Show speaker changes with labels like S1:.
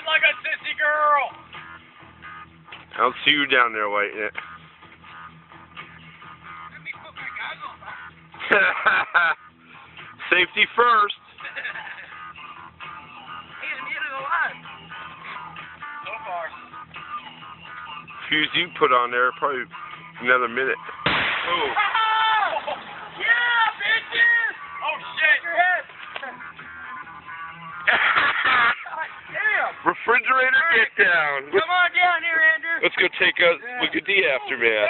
S1: like a sissy girl.
S2: I don't see you down there, White.
S1: Let me put my goggles on.
S2: Safety first.
S1: He's muted alive. So far.
S2: Fuse you put on there, probably another minute. Oh.
S1: Yeah, bitches! Oh shit! Your head! Damn!
S2: Refrigerator, get down.
S1: Come on down here, Andrew.
S2: Let's go take a look at the aftermath.